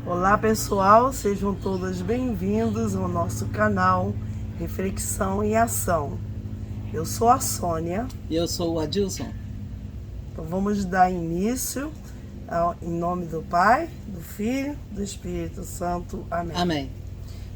Olá pessoal, sejam todos bem-vindos ao nosso canal Reflexão em Ação. Eu sou a Sônia. E eu sou o Adilson. Então vamos dar início em nome do Pai, do Filho, do Espírito Santo. Amém. Amém.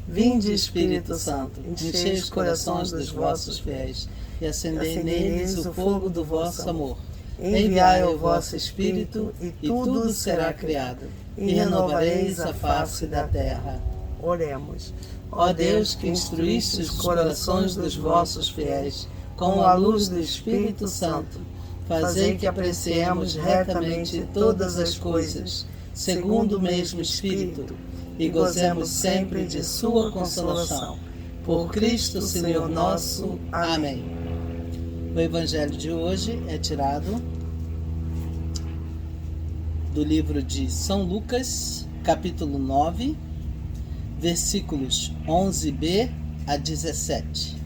Vinde, Espírito Santo, enchei os corações dos vossos fiéis e acendei neles o fogo do vosso amor. Enviai o vosso Espírito e tudo será criado, e renovareis a face da terra. Oremos. Ó Deus, que instruíste os corações dos vossos fiéis com a luz do Espírito Santo, fazei que apreciemos retamente todas as coisas, segundo o mesmo Espírito, e gozemos sempre de sua consolação. Por Cristo, Senhor nosso. Amém. O Evangelho de hoje é tirado do livro de São Lucas, capítulo 9, versículos 11b a 17.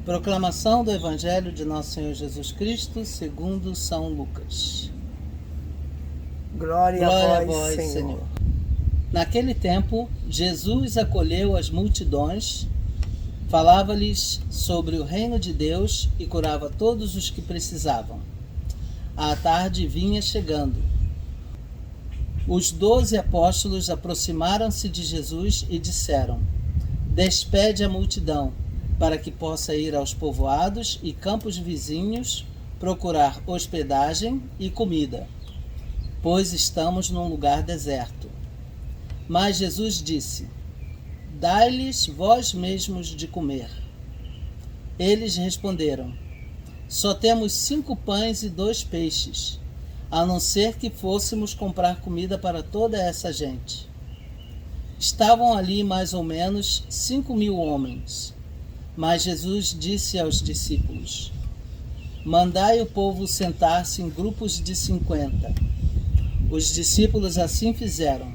Proclamação do Evangelho de Nosso Senhor Jesus Cristo, segundo São Lucas. Glória a vós, Senhor. Naquele tempo, Jesus acolheu as multidões, falava-lhes sobre o reino de Deus e curava todos os que precisavam. A tarde vinha chegando. Os 12 apóstolos aproximaram-se de Jesus e disseram: Despede a multidão, para que possa ir aos povoados e campos vizinhos procurar hospedagem e comida, pois estamos num lugar deserto. Mas Jesus disse: Dai-lhes vós mesmos de comer. Eles responderam: Só temos 5 pães e 2 peixes, a não ser que fôssemos comprar comida para toda essa gente. Estavam ali mais ou menos 5.000 homens. Mas Jesus disse aos discípulos: Mandai o povo sentar-se em grupos de 50. Os discípulos assim fizeram,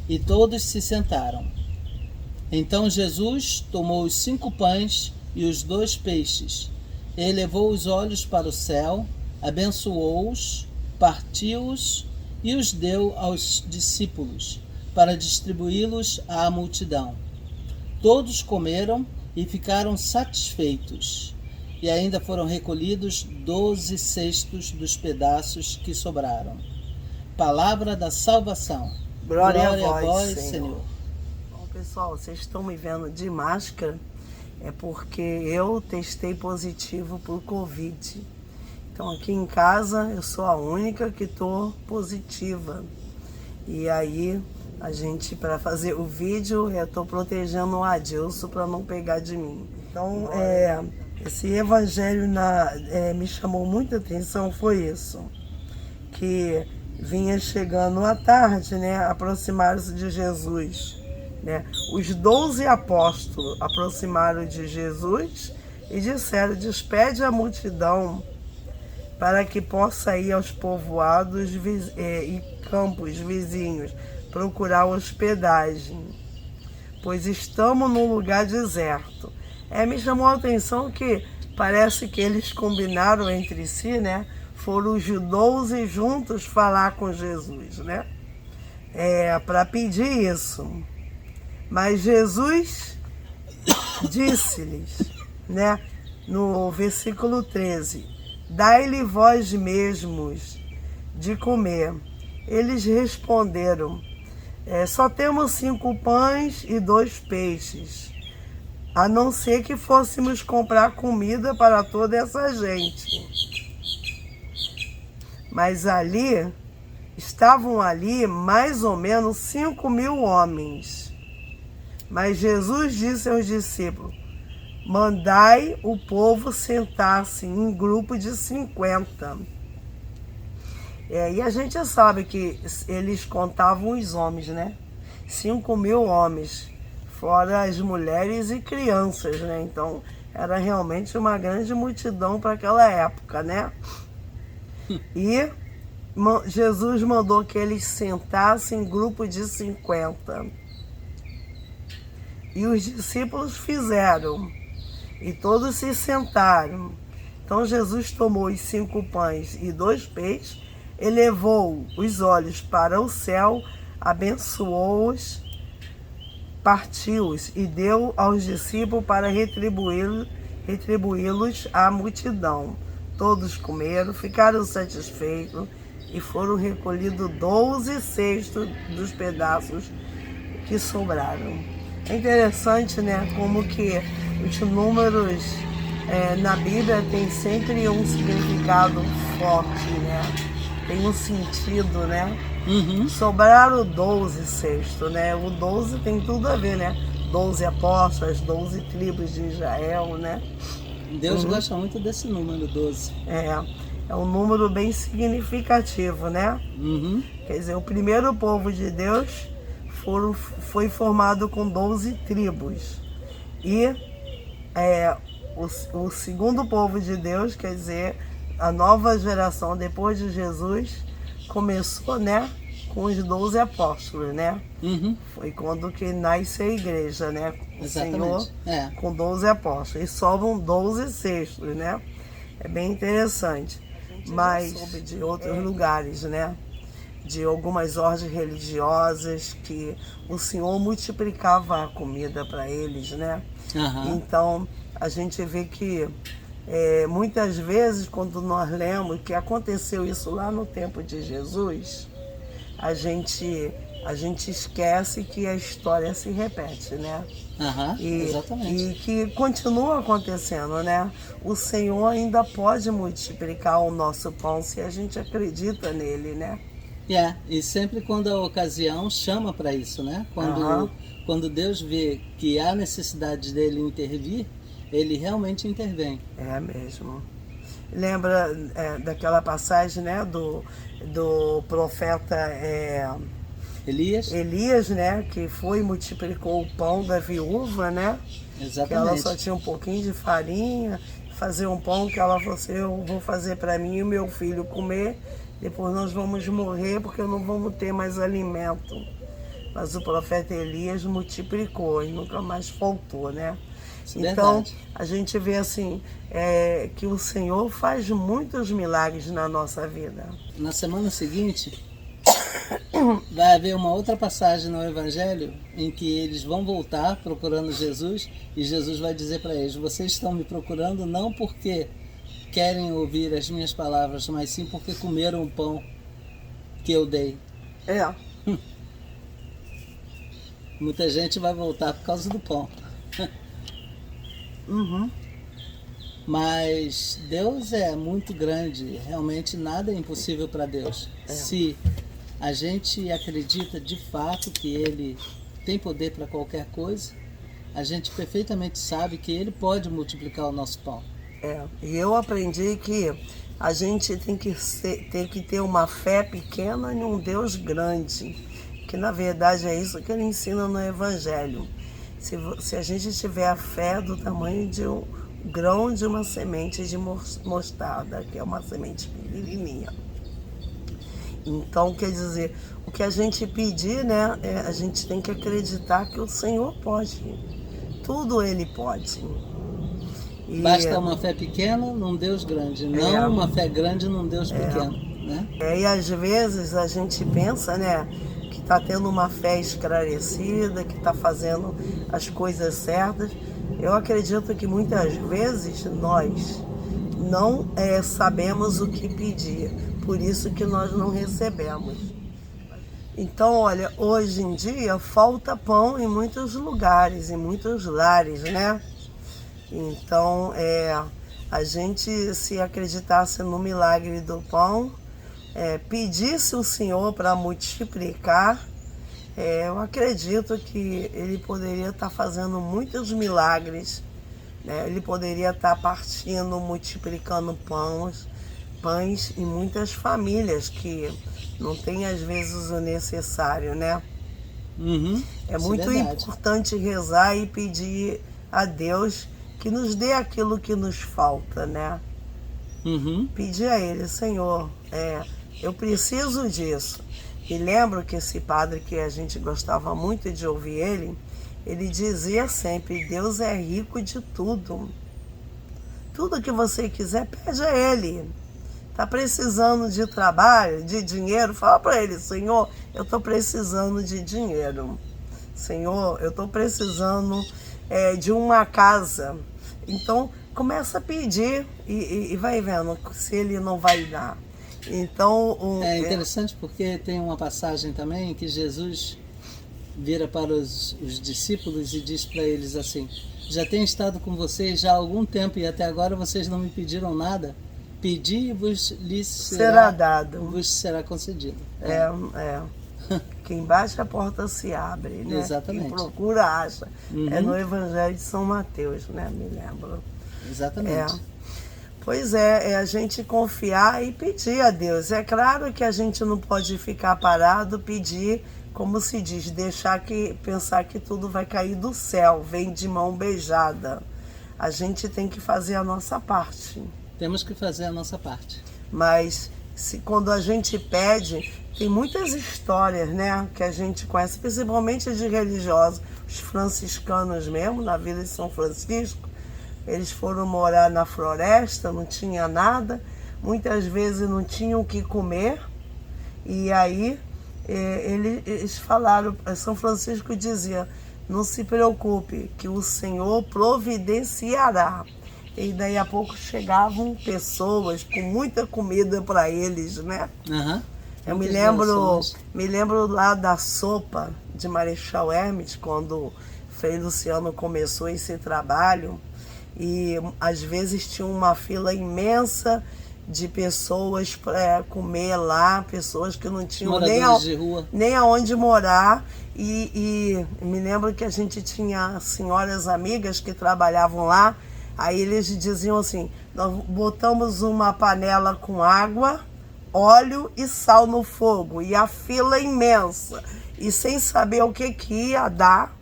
e todos se sentaram. Então Jesus tomou os 5 pães e os 2 peixes, elevou os olhos para o céu, abençoou-os, partiu-os e os deu aos discípulos, para distribuí-los à multidão. Todos comeram e ficaram satisfeitos, e ainda foram recolhidos 12 cestos dos pedaços que sobraram. Palavra da salvação. Glória a vós, Senhor. Bom, pessoal, vocês estão me vendo de máscara, é porque eu testei positivo por Covid. Então aqui em casa eu sou a única que estou positiva. E aí a gente, para fazer o vídeo, eu estou protegendo o Adilson para não pegar de mim. Então esse evangelho me chamou muita atenção, foi isso. Que vinha chegando à tarde, né? Aproximaram-se de Jesus, né? Os 12 apóstolos aproximaram de Jesus e disseram: Despede a multidão para que possa ir aos povoados e campos vizinhos procurar hospedagem, pois estamos num lugar deserto. Me chamou a atenção que parece que eles combinaram entre si, né? Foram os 12 juntos falar com Jesus, né? Para pedir isso. Mas Jesus disse-lhes, né? No versículo 13: Dai-lhe vós mesmos de comer. Eles responderam: Só temos 5 pães e 2 peixes, a não ser que fôssemos comprar comida para toda essa gente. Mas estavam ali mais ou menos 5.000 homens. Mas Jesus disse aos discípulos: Mandai o povo sentar-se em grupo de 50. E a gente sabe que eles contavam os homens, né? 5.000 homens, fora as mulheres e crianças, né? Então era realmente uma grande multidão para aquela época, né? E Jesus mandou que eles sentassem em grupo de 50. E os discípulos fizeram. E todos se sentaram. Então Jesus tomou os 5 pães e 2 peixes, elevou os olhos para o céu, abençoou-os, partiu-os e deu aos discípulos para retribuí-los à multidão. Todos comeram, ficaram satisfeitos e foram recolhidos 12 cestos dos pedaços que sobraram. É interessante, né, como que os números na Bíblia tem sempre um significado forte, né? Tem um sentido, né? Uhum. Sobraram 12 cestos, né? O 12 tem tudo a ver, né? 12 apóstolos, 12 tribos de Israel, né? Deus gosta muito desse número 12. É um número bem significativo, né? Uhum. Quer dizer, o primeiro povo de Deus foi formado com 12 tribos. E o segundo povo de Deus, quer dizer, a nova geração depois de Jesus, começou, né, com os 12 apóstolos, né? Uhum. Foi quando que nasce a igreja, né? O Exatamente. Senhor com 12 apóstolos. E sobram 12 cestos, né? É bem interessante. Mas soube de outros lugares, né? De algumas ordens religiosas que o Senhor multiplicava a comida para eles, né? Uhum. Então, a gente vê que muitas vezes, quando nós lemos que aconteceu isso lá no tempo de Jesus, a gente esquece que a história se repete, né? Uhum, exatamente. E que continua acontecendo, né? O Senhor ainda pode multiplicar o nosso pão se a gente acredita nele, né? E sempre quando a ocasião chama para isso, né? Quando Deus vê que há necessidade dele intervir, ele realmente intervém. É mesmo. Lembra daquela passagem, né? Do profeta Elias, né? Que foi e multiplicou o pão da viúva, né? Exatamente. Que ela só tinha um pouquinho de farinha, fazer um pão que ela falou assim, eu vou fazer para mim e o meu filho comer, depois nós vamos morrer porque não vamos ter mais alimento. Mas o profeta Elias multiplicou e nunca mais faltou, né? Então, a gente vê assim, que o Senhor faz muitos milagres na nossa vida. Na semana seguinte, vai haver uma outra passagem no Evangelho em que eles vão voltar procurando Jesus e Jesus vai dizer para eles, vocês estão me procurando não porque querem ouvir as minhas palavras, mas sim porque comeram o pão que eu dei. Muita gente vai voltar por causa do pão. Uhum. Mas Deus é muito grande, realmente nada é impossível para Deus. Se a gente acredita de fato que Ele tem poder para qualquer coisa, a gente perfeitamente sabe que Ele pode multiplicar o nosso pão. E eu aprendi que a gente tem que ter uma fé pequena em um Deus grande, que na verdade é isso que Ele ensina no Evangelho. Se a gente tiver a fé do tamanho de um grão de uma semente de mostarda, que é uma semente pequenininha. Então, quer dizer, o que a gente pedir, né, a gente tem que acreditar que o Senhor pode. Tudo Ele pode. Basta uma fé pequena num Deus grande, não uma fé grande num Deus pequeno. Né? E às vezes a gente pensa, né, que está tendo uma fé esclarecida, que está fazendo as coisas certas. Eu acredito que muitas vezes nós não sabemos o que pedir, por isso que nós não recebemos. Então, olha, hoje em dia falta pão em muitos lugares, em muitos lares, né? Então, a gente, se acreditasse no milagre do pão, pedisse o Senhor para multiplicar, eu acredito que Ele poderia estar fazendo muitos milagres, né? Ele poderia estar partindo, multiplicando pães em muitas famílias que não têm às vezes o necessário, né? Uhum, é muito importante rezar e pedir a Deus que nos dê aquilo que nos falta, né? Uhum. Pedir a Ele, Senhor, eu preciso disso. E lembro que esse padre que a gente gostava muito de ouvir ele dizia sempre, Deus é rico de tudo. Tudo que você quiser, pede a Ele. Está precisando de trabalho, de dinheiro? Fala para ele, Senhor, eu estou precisando de dinheiro. Senhor, eu estou precisando de uma casa. Então, começa a pedir e vai vendo se ele não vai dar. Então, é interessante porque tem uma passagem também que Jesus vira para os discípulos e diz para eles assim: já tenho estado com vocês já há algum tempo e até agora vocês não me pediram nada. Pedi e lhes será dado. Vos será concedido. Quem bate a porta se abre, né? Exatamente. Quem procura acha. É no Evangelho de São Mateus, né? Me lembro. Exatamente. Pois é a gente confiar e pedir a Deus. É claro que a gente não pode ficar parado, pedir, como se diz, pensar que tudo vai cair do céu, vem de mão beijada. A gente tem que fazer a nossa parte. Temos que fazer a nossa parte. Mas quando a gente pede, tem muitas histórias, né, que a gente conhece, principalmente de religiosos, os franciscanos mesmo, na Vila de São Francisco. Eles foram morar na floresta, não tinha nada, muitas vezes não tinham o que comer, e aí eles falaram, São Francisco dizia, não se preocupe, que o Senhor providenciará. E daí a pouco chegavam pessoas com muita comida para eles, né? Eu me lembro lá da sopa de Marechal Hermes, quando o Frei Luciano começou esse trabalho, e às vezes tinha uma fila imensa de pessoas para comer lá, pessoas que não tinham nem aonde morar. E me lembro que a gente tinha senhoras amigas que trabalhavam lá. Aí eles diziam assim, nós botamos uma panela com água, óleo e sal no fogo, e a fila imensa, e sem saber o que ia dar,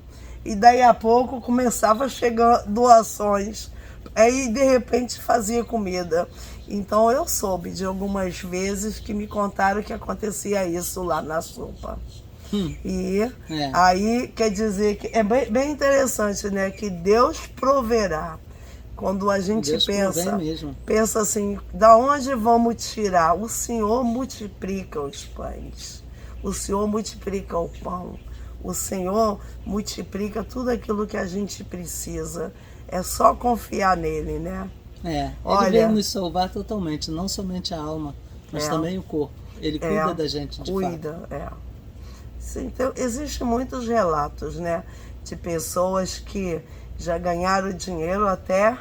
e daí a pouco começava a chegar doações, aí de repente fazia comida. Então eu soube de algumas vezes que me contaram que acontecia isso lá na sopa. E aí quer dizer que é bem interessante, né, que Deus proverá. Quando a gente pensa assim, da onde vamos tirar? O Senhor multiplica os pães, o Senhor multiplica o pão, o Senhor multiplica tudo aquilo que a gente precisa. É só confiar nele, né? Ele veio nos salvar totalmente, não somente a alma, mas também o corpo. Ele cuida da gente de fato. Sim, então, existem muitos relatos, né, de pessoas que já ganharam dinheiro até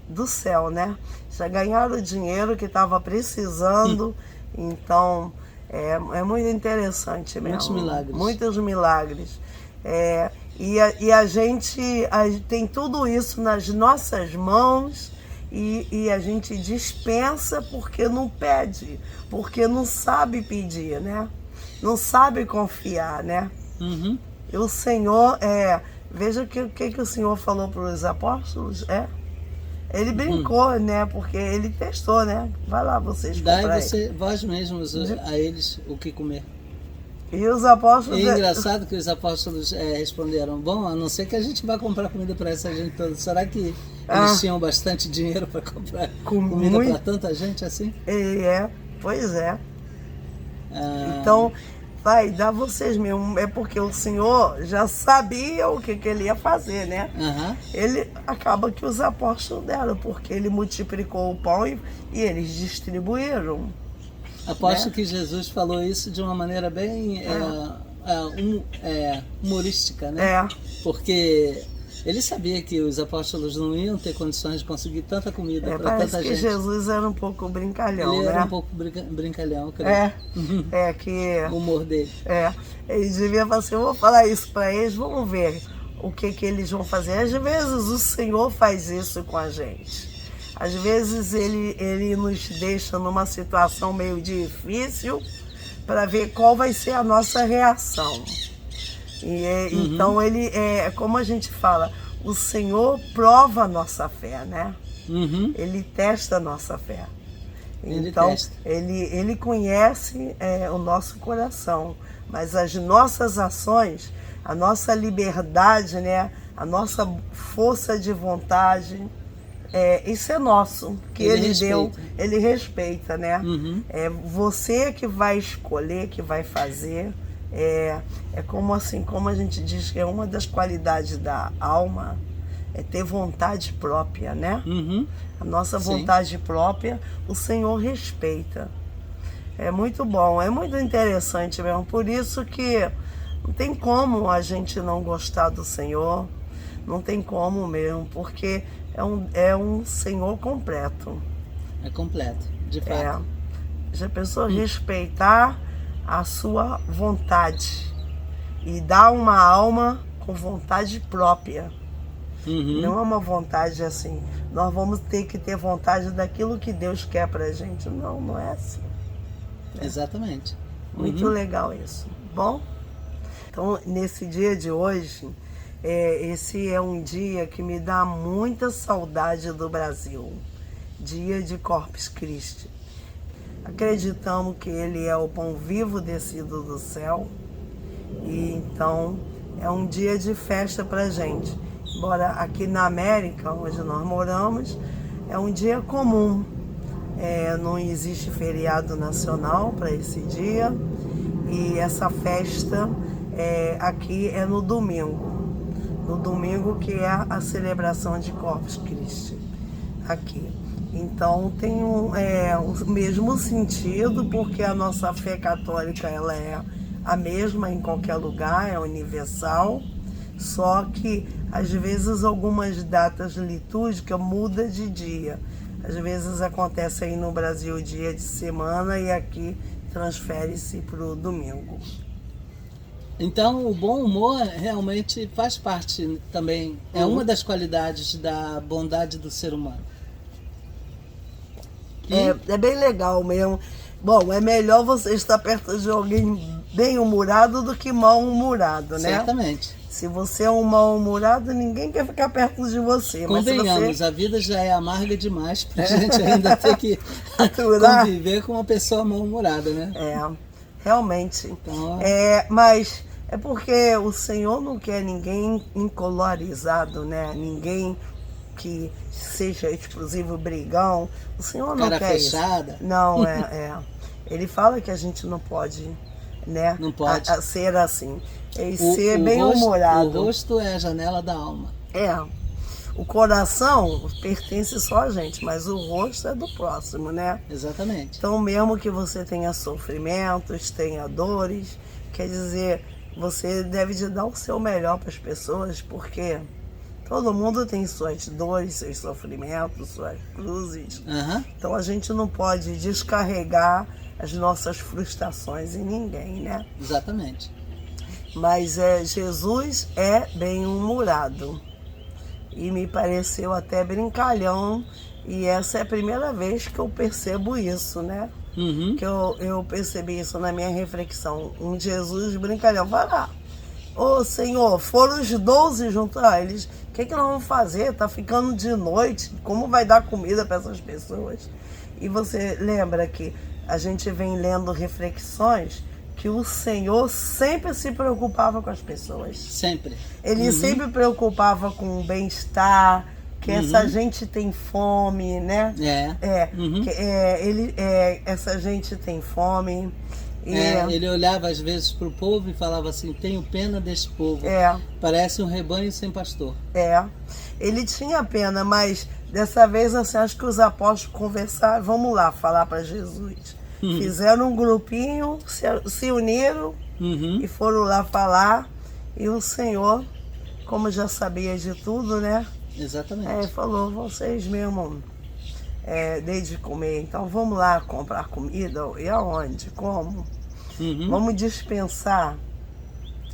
do céu, né? Já ganharam dinheiro que estava precisando. Então, é muito interessante mesmo. Muitos milagres. Muitos milagres. E a gente tem tudo isso nas nossas mãos e a gente dispensa porque não pede, porque não sabe pedir, né? Não sabe confiar, né? E o Senhor, veja o que o Senhor falou para os apóstolos, Ele brincou, né? Porque ele testou, né? Vai lá, vocês comprarem. Vós mesmos a eles o que comer. E os apóstolos... E é engraçado que os apóstolos responderam, bom, a não ser que a gente vá comprar comida para essa gente toda. Será que eles tinham bastante dinheiro para comprar comida para tanta gente assim? Pois é. Então, vai dar vocês mesmo. É porque o Senhor já sabia o que ele ia fazer, né? Ele acaba que os apóstolos deram, porque ele multiplicou o pão e eles distribuíram. Aposto que Jesus falou isso de uma maneira bem humorística, né? Porque ele sabia que os apóstolos não iam ter condições de conseguir tanta comida para tanta gente. Parece que Jesus era um pouco brincalhão, ele né? Era um pouco brincalhão, creio. O humor dele. Ele devia falar assim, eu vou falar isso para eles, vamos ver o que eles vão fazer. Às vezes o Senhor faz isso com a gente. Às vezes ele nos deixa numa situação meio difícil para ver qual vai ser a nossa reação. Então como a gente fala, o Senhor prova a nossa fé, né? Ele testa a nossa fé. Então ele conhece o nosso coração, mas as nossas ações, a nossa liberdade, né? A nossa força de vontade, isso é nosso, que ele deu, ele respeita, né? É você que vai escolher, que vai fazer. É como assim, como a gente diz que é uma das qualidades da alma, é ter vontade própria, né? A nossa vontade própria, o Senhor respeita. É muito bom, é muito interessante mesmo. Por isso que não tem como a gente não gostar do Senhor, não tem como mesmo, porque é um Senhor completo. É completo, de fato. Já pensou respeitar a sua vontade e dar uma alma com vontade própria. Não é uma vontade assim, nós vamos ter que ter vontade daquilo que Deus quer pra gente. Não, não é assim. Exatamente. Muito legal isso. Bom, então nesse dia de hoje, esse é um dia que me dá muita saudade do Brasil. Dia de Corpus Christi. Acreditamos que ele é o pão vivo descido do céu. E então é um dia de festa pra gente. Embora aqui na América, onde nós moramos, é um dia comum. Não existe feriado nacional para esse dia. E essa festa aqui é no domingo. No domingo que é a celebração de Corpus Christi aqui. Então tem o mesmo sentido, porque a nossa fé católica ela é a mesma em qualquer lugar, é universal, só que às vezes algumas datas litúrgicas mudam de dia. Às vezes acontece aí no Brasil dia de semana e aqui transfere-se para o domingo. Então o bom humor realmente faz parte também, é uma das qualidades da bondade do ser humano. É bem legal mesmo. Bom, é melhor você estar perto de alguém bem-humorado do que mal-humorado, né? Certamente. Se você é um mal-humorado, ninguém quer ficar perto de você. Convenhamos, a vida já é amarga demais pra gente ainda ter que conviver com uma pessoa mal-humorada, né? Realmente. Então, mas é porque o Senhor não quer ninguém encolorizado, né? Ninguém que seja explosivo, brigão. O Senhor não quer fechada. Isso. Não, Ele fala que a gente não pode, né? Não pode. Ser assim. E ser bem-humorado. O rosto é a janela da alma. O coração pertence só a gente, mas o rosto é do próximo, né? Exatamente. Então, mesmo que você tenha sofrimentos, tenha dores, quer dizer, você deve de dar o seu melhor para as pessoas, porque todo mundo tem suas dores, seus sofrimentos, suas cruzes. Então, a gente não pode descarregar as nossas frustrações em ninguém, né? Exatamente. Mas Jesus é bem-humorado. E me pareceu até brincalhão. E essa é a primeira vez que eu percebo isso, né? Que eu percebi isso na minha reflexão. Um Jesus brincalhão. Vai lá. Ô Senhor, foram os 12 juntos. Eles, o que nós vamos fazer? Tá ficando de noite. Como vai dar comida para essas pessoas? E você lembra que a gente vem lendo reflexões que o Senhor sempre se preocupava com as pessoas. Sempre. Ele sempre preocupava com o bem-estar, que essa gente tem fome, né? Essa gente tem fome. Ele olhava às vezes para o povo e falava assim, tenho pena desse povo. Parece um rebanho sem pastor. Ele tinha pena, mas dessa vez assim, acho que os apóstolos conversaram, vamos lá falar para Jesus. Fizeram um grupinho, se uniram e foram lá falar. E o Senhor, como já sabia de tudo, né? Exatamente. Falou, vocês mesmo desde comer, então vamos lá comprar comida. E aonde? Como? Vamos dispensar.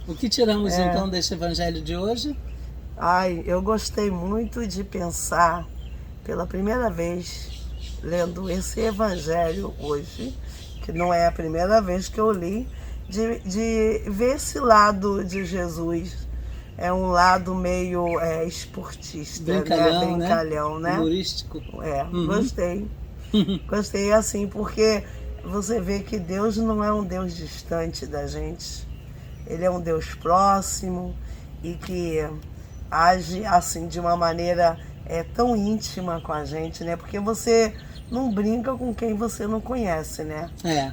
O que tiramos então desse evangelho de hoje? Eu gostei muito de pensar, pela primeira vez, lendo esse evangelho hoje, que não é a primeira vez que eu li, de ver esse lado de Jesus. É um lado meio esportista, brincalhão, né? Humorístico. Gostei. Gostei assim, porque você vê que Deus não é um Deus distante da gente. Ele é um Deus próximo e que age assim de uma maneira tão íntima com a gente, né? Porque você não brinca com quem você não conhece, né?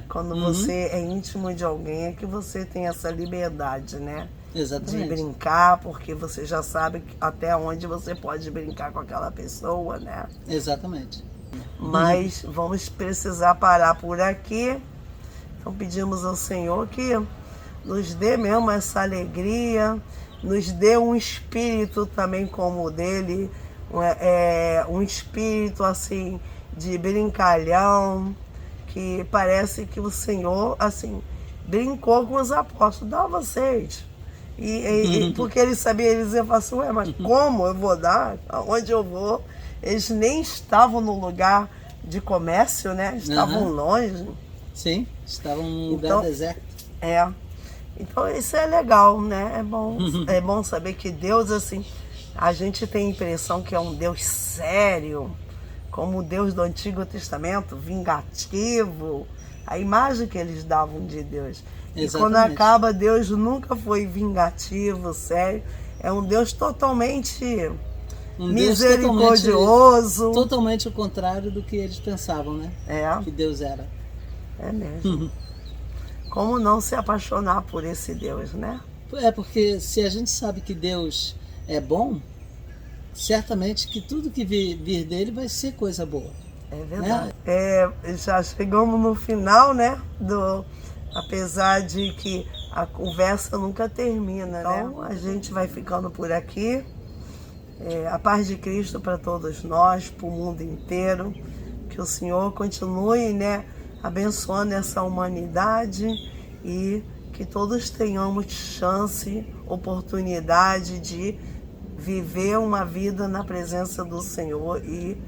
Quando você é íntimo de alguém é que você tem essa liberdade, né? Exatamente. De brincar, porque você já sabe até onde você pode brincar com aquela pessoa, né? Exatamente. Mas vamos precisar parar por aqui. Então pedimos ao Senhor que nos dê mesmo essa alegria, nos dê um espírito também como o dele, um espírito assim de brincalhão, que parece que o Senhor assim brincou com os apóstolos, dá a vocês. Porque ele sabia, eles iam falar assim, ué, mas como eu vou dar? Aonde eu vou? Eles nem estavam no lugar de comércio, né? Estavam longe. Sim, estavam num lugar deserto. Então isso é legal, né? É bom saber que Deus, assim, a gente tem a impressão que é um Deus sério, como o Deus do Antigo Testamento, vingativo, a imagem que eles davam de Deus. Exatamente. E quando acaba, Deus nunca foi vingativo, sério. É um Deus totalmente misericordioso. Totalmente o contrário do que eles pensavam, né? Que Deus era. É mesmo. Como não se apaixonar por esse Deus, né? Porque se a gente sabe que Deus é bom, certamente que tudo que vir dele vai ser coisa boa. É verdade. Né? Já chegamos no final, né? Apesar de que a conversa nunca termina, então, né? A gente vai ficando por aqui. A paz de Cristo para todos nós, para o mundo inteiro. Que o Senhor continue, né, abençoando essa humanidade e que todos tenhamos chance, oportunidade de viver uma vida na presença do Senhor e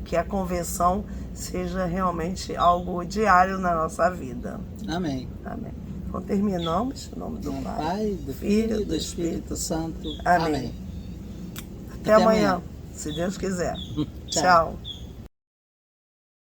que a conversão seja realmente algo diário na nossa vida. Amém. Amém. Então terminamos, em nome do Pai, do Filho e do Espírito Santo. Amém. Até amanhã, se Deus quiser. Tchau.